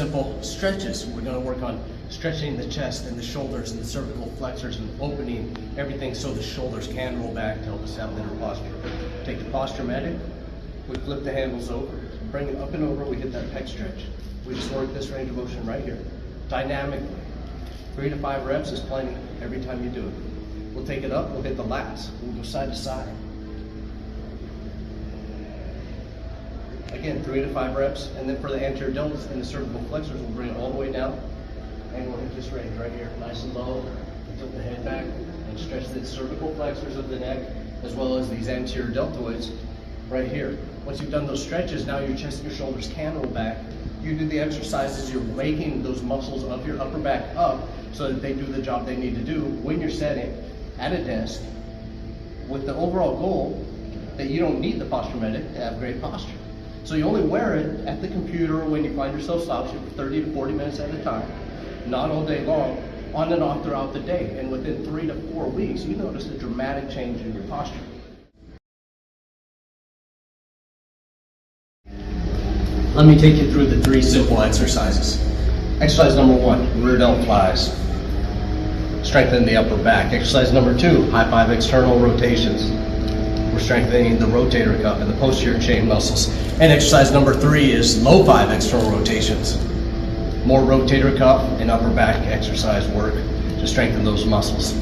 simple stretches. We're going to work on stretching the chest and the shoulders and the cervical flexors and opening everything so the shoulders can roll back to help us have better posture. Take the PostureMedic, we flip the handles over, bring it up and over, we hit that pec stretch. We just work this range of motion right here, dynamically. 3 to 5 reps is plenty every time you do it. We'll take it up, we'll hit the lats, we'll go side to side. Again, 3 to 5 reps, and then for the anterior delts and the cervical flexors, we'll bring it all the way down, and we'll hit this range right here, nice and low, tilt the head back, and stretch the cervical flexors of the neck, as well as these anterior deltoids right here. Once you've done those stretches, now your chest and your shoulders can roll back. You do the exercises, you're waking those muscles of your upper back up so that they do the job they need to do when you're sitting at a desk, with the overall goal that you don't need the PostureMedic to have great posture. So you only wear it at the computer or when you find yourself slouching for 30 to 40 minutes at a time, not all day long, on and off throughout the day. And within 3 to 4 weeks, you notice a dramatic change in your posture. Let me take you through the 3 simple exercises. Exercise number 1, rear delt flies. Strengthen the upper back. Exercise number 2, high 5 external rotations. We're strengthening the rotator cuff and the posterior chain muscles. And exercise number 3 is low 5 external rotations. More rotator cuff and upper back exercise work to strengthen those muscles.